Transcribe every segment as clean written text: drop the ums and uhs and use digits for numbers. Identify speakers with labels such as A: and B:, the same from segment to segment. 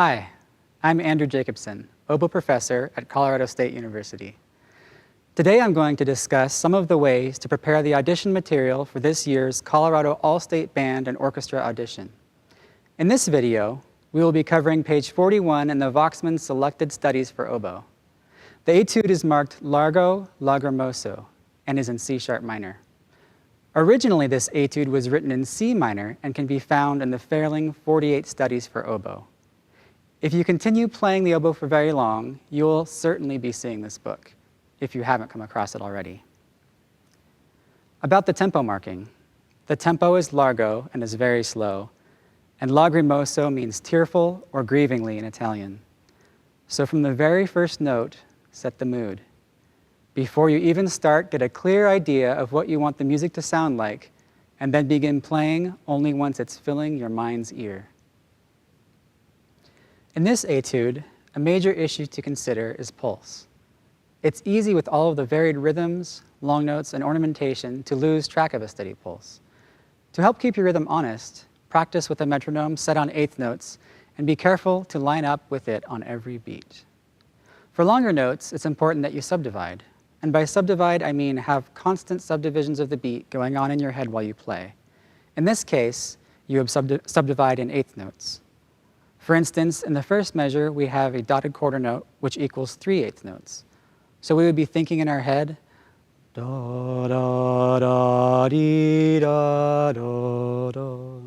A: Hi, I'm Andrew Jacobson, Oboe professor at Colorado State University. Today I'm going to discuss some of the ways to prepare the audition material for this year's Colorado All-State Band and Orchestra audition. In this video, we will be covering page 41 in the Voxman Selected Studies for Oboe. The etude is marked Largo Lagrimoso and is in C# minor. Originally, this etude was written in C minor and can be found in the Fairling 48 Studies for Oboe. If you continue playing the oboe for very long, you will certainly be seeing this book, if you haven't come across it already. About the tempo marking. The tempo is largo and is very slow, and lagrimoso means tearful or grievingly in Italian. So from the very first note, set the mood. Before you even start, get a clear idea of what you want the music to sound like, and then begin playing only once it's filling your mind's ear. In this etude, a major issue to consider is pulse. It's easy with all of the varied rhythms, long notes, and ornamentation to lose track of a steady pulse. To help keep your rhythm honest, practice with a metronome set on eighth notes, and be careful to line up with it on every beat. For longer notes, it's important that you subdivide. And by subdivide, I mean have constant subdivisions of the beat going on in your head while you play. In this case, you have subdivide in eighth notes. For instance, in the first measure, we have a dotted quarter note, which equals 3/8 notes. So we would be thinking in our head, da da da dee da da da.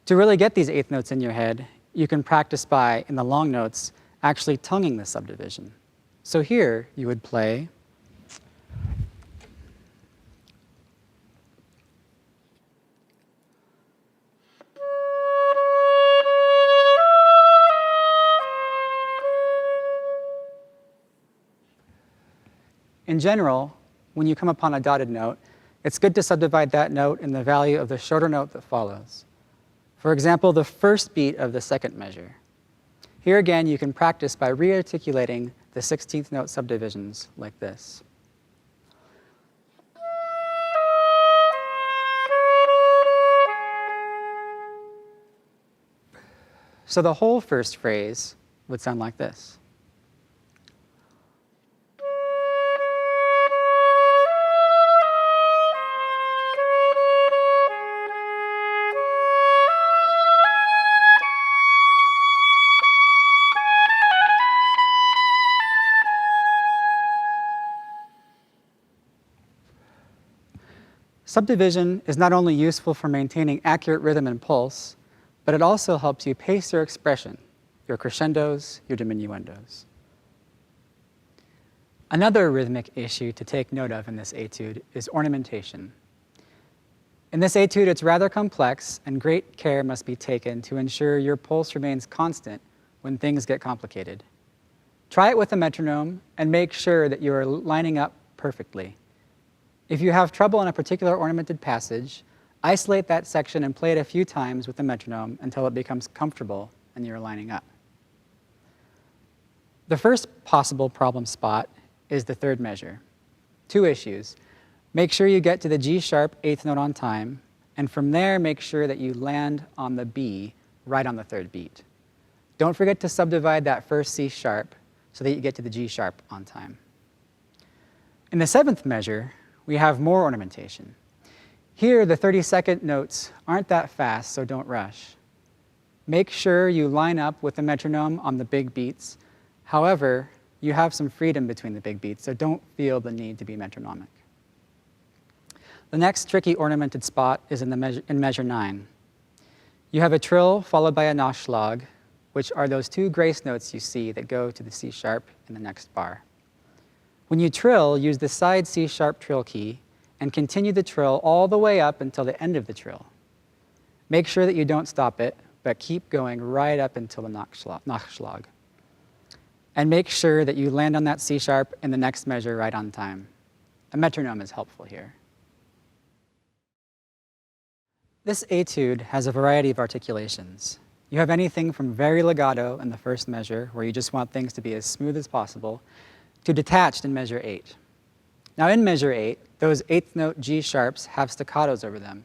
A: To really get these eighth notes in your head, you can practice by, in the long notes, actually tonguing the subdivision. So here, you would play in general, when you come upon a dotted note, it's good to subdivide that note in the value of the shorter note that follows. For example, the first beat of the second measure. Here again, you can practice by re-articulating the 16th note subdivisions like this. So the whole first phrase would sound like this. Subdivision is not only useful for maintaining accurate rhythm and pulse, but it also helps you pace your expression, your crescendos, your diminuendos. Another rhythmic issue to take note of in this etude is ornamentation. In this etude, it's rather complex, and great care must be taken to ensure your pulse remains constant when things get complicated. Try it with a metronome and make sure that you are lining up perfectly. If you have trouble in a particular ornamented passage, isolate that section and play it a few times with the metronome until it becomes comfortable and you're lining up. The first possible problem spot is the third measure. Two issues. Make sure you get to the G# eighth note on time, and from there make sure that you land on the B right on the third beat. Don't forget to subdivide that first C# so that you get to the G# on time. In the seventh measure, we have more ornamentation. Here, the 32nd notes aren't that fast, so don't rush. Make sure you line up with the metronome on the big beats. However, you have some freedom between the big beats, so don't feel the need to be metronomic. The next tricky ornamented spot is in measure 9. You have a trill followed by a Nachschlag, which are those two grace notes you see that go to the C# in the next bar. When you trill, use the side C# trill key and continue the trill all the way up until the end of the trill. Make sure that you don't stop it, but keep going right up until the Nachschlag. And make sure that you land on that C# in the next measure right on time. A metronome is helpful here. This etude has a variety of articulations. You have anything from very legato in the first measure, where you just want things to be as smooth as possible, to detached in measure 8. Now in measure 8, those eighth note G# have staccatos over them.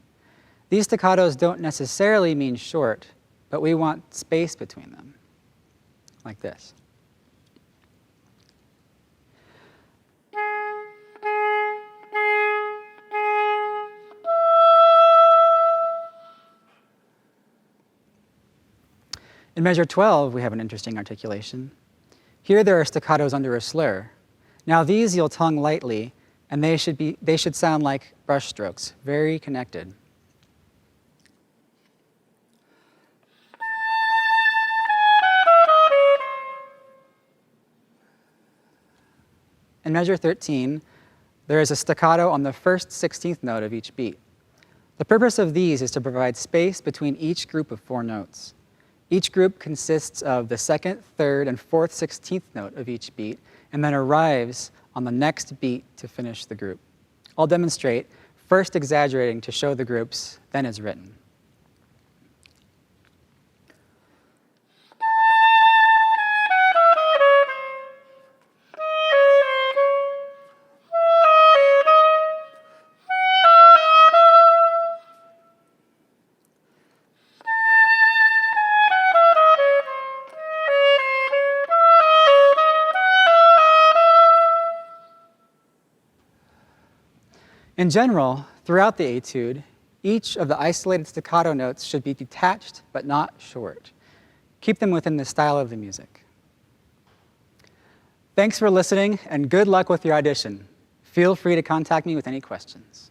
A: These staccatos don't necessarily mean short, but we want space between them, like this. In measure 12, we have an interesting articulation. Here there are staccatos under a slur. Now these you'll tongue lightly, and they should sound like brush strokes, very connected. In measure 13, there is a staccato on the first 16th note of each beat. The purpose of these is to provide space between each group of 4 notes. Each group consists of the 2nd, 3rd, and 4th 16th note of each beat, and then arrives on the next beat to finish the group. I'll demonstrate, first exaggerating to show the groups, then as written. In general, throughout the etude, each of the isolated staccato notes should be detached but not short. Keep them within the style of the music. Thanks for listening, and good luck with your audition. Feel free to contact me with any questions.